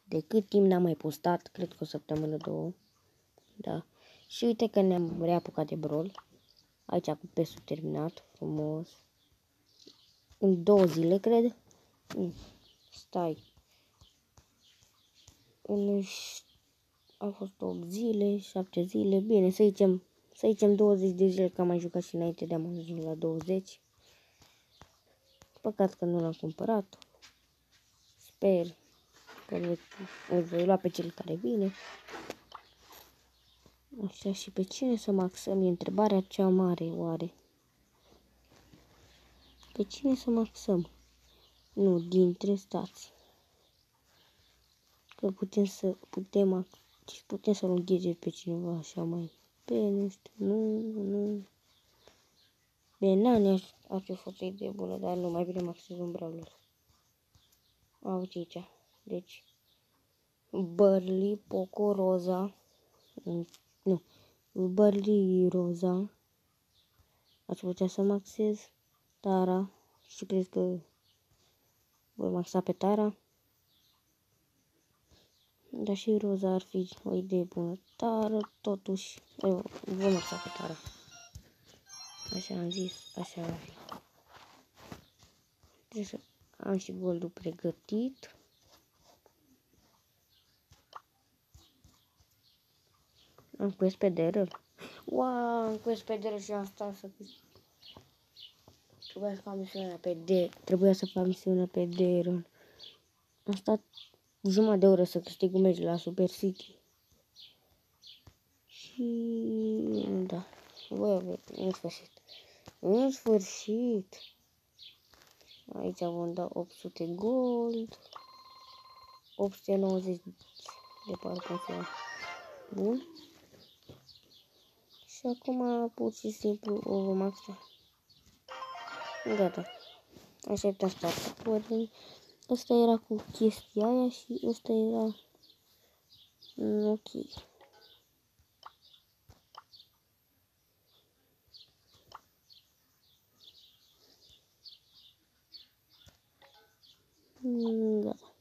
De cât timp n-am mai postat, cred că o săptămână, două. Da. Și uite că ne-am reapucat de Brawl. Aici cu pesul terminat, frumos. În 2 zile, cred. Stai. Au fost 8 zile, 7 zile. Bine, să zicem 20 de zile, că am mai jucat și înainte de am ajuns la 20. Păcat că nu l-am cumpărat. Sper că îl voi lua pe cel care vine. Așa, și pe cine să maxăm? E întrebarea cea mare, oare? Pe cine să maxăm? Nu, dintre stați. Că putem să luăm gadget pe cineva așa mai pe, nu știu, nu. Bine, Nani ar fi fost o idee bună, dar nu, mai bine maxez un brawler. Uite aici. Deci, Burly, Poco, Roza. Nu, Burly, Roza. Aș putea să maxez Tara. Și cred că voi maxa pe Tara. Dar și Roza ar fi o idee bună. Tara, totuși, voi maxa pe Tara. Așa am zis, așa va fi. Trebuie să am și goldul pregătit. Am quest pe Daryl. Wow, am quest pe Daryl și am stat să... Trebuia să fac misiunea pe Daryl. Am stat jumătate de oră să câștig un meci la Super City. Și... da. Voi aveți, în sfârșit. În sfârșit. Aici vom da 800 gold. 890 de parcă așa. Bun. Și acum pur și simplu o vom axa. Gata. Așteptăm startul. Asta era cu chestia aia și asta era... ok. Gata.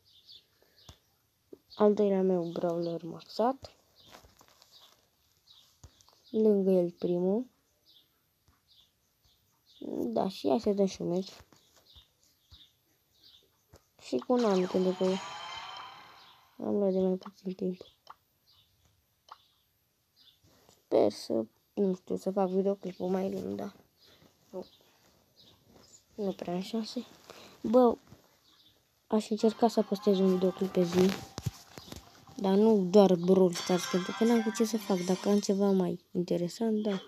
Al doilea meu brawler maxat. Lângă el primul. Da, și hai să dăm și un meci. Și cu un an, pentru că am luat de mai puțin timp. Sper să, nu știu, să fac videoclipul mai lung, da. Nu prea am șanse. Bă, aș încerca să postez un videoclip pe zi. Dar nu doar Brawl Stars, pentru că n-am cu ce să fac. Dacă am ceva mai interesant, da.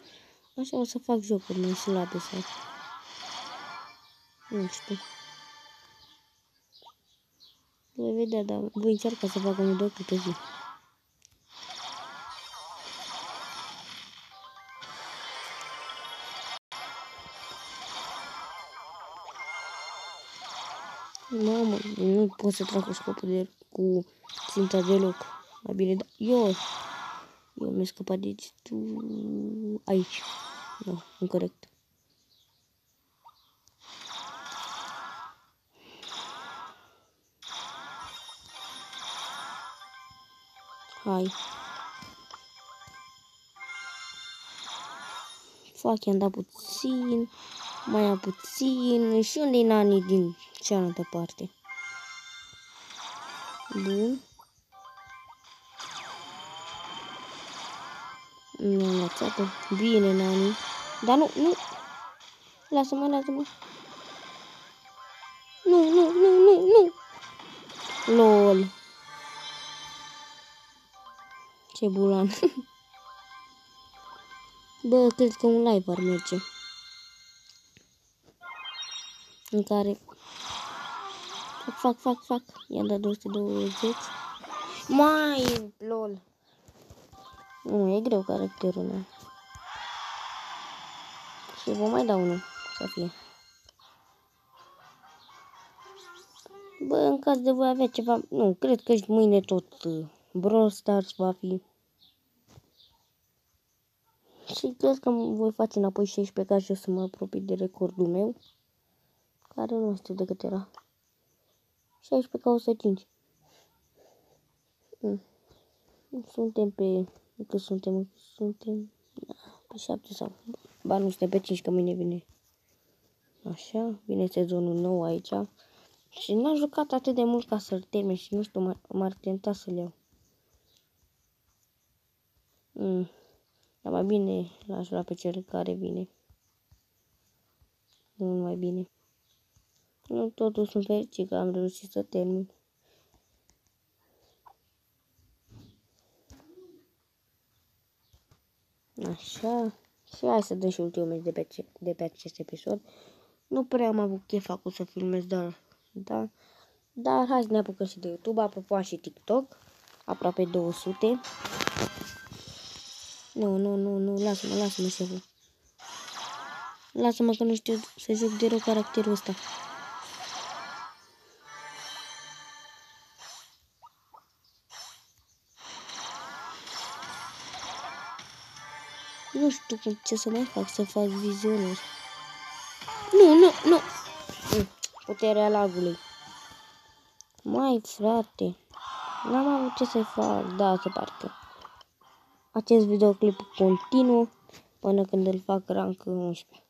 Așa o să fac jocuri mai slabe sau... nu știu. Voi vedea, dar voi încerca să fac un videoclip pe zi. Mamă, nu pot să trag cu scopul cu ținta deloc. Mai bine, da. Eu mi-a scăpat degetul aici. Nu, incorect. Hai. Fac, i-am dat puțin. Mai am puțin. Și unde-i Nani din cealaltă parte? Bun. Nu am lăsat-o. Bine, Nani. Dar nu. Lasă-mă. Nu. LOL. Ce bulan. Bă, cred că un live ar merge. În care... Fac. I-am dat 220. Mai, LOL. Nu, e greu caracterul ăla. Și vom mai da unul, să fie. Bă, în caz de voi avea ceva... Nu, cred că și mâine tot Brawl Stars va fi. Și cred că voi face înapoi 16 ca și o să mă apropii de recordul meu. Care nu știu de cât era. 16 ca 105. Suntem pe... Cât suntem? Suntem pe 7 sau... Ba nu, suntem pe 5, că mâine vine. Așa, vine sezonul nou aici. Și n-am jucat atât de mult ca să-l termin și nu știu, m-ar tenta să-l iau. Dar mai bine l-aș lua pe cel care vine. Mult mai bine. Nu, totul sunt fericit că am reușit să termin. Așa. Și hai să dăm și ultimul meci de pe acest episod. Nu prea am avut chef acum să filmez, dar hai să ne apucăm și de YouTube. Apropo, am și TikTok. Aproape 200. Nu, lasă-mă, șeful. Lasă-mă că nu știu să joc de rău caracterul ăsta. Nu știu ce să mai fac, să fac vizionuri. Nu! Puterea lagului. Mai, frate, n-am avut ce să fac. Da, se pare că acest videoclip continuă până când îl fac rank 11.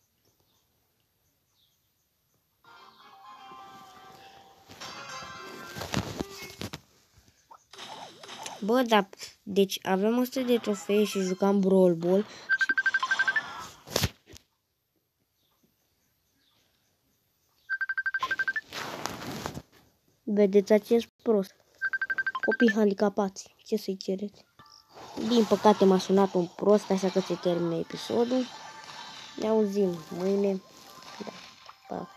Bă, da, deci avem 100 de trofee și jucam Brawl Ball. Vedeți acest prost. Copii handicapați, ce să-i cereți? Din păcate m-a sunat un prost, așa că se termină episodul. Ne auzim mâine. Da, pa.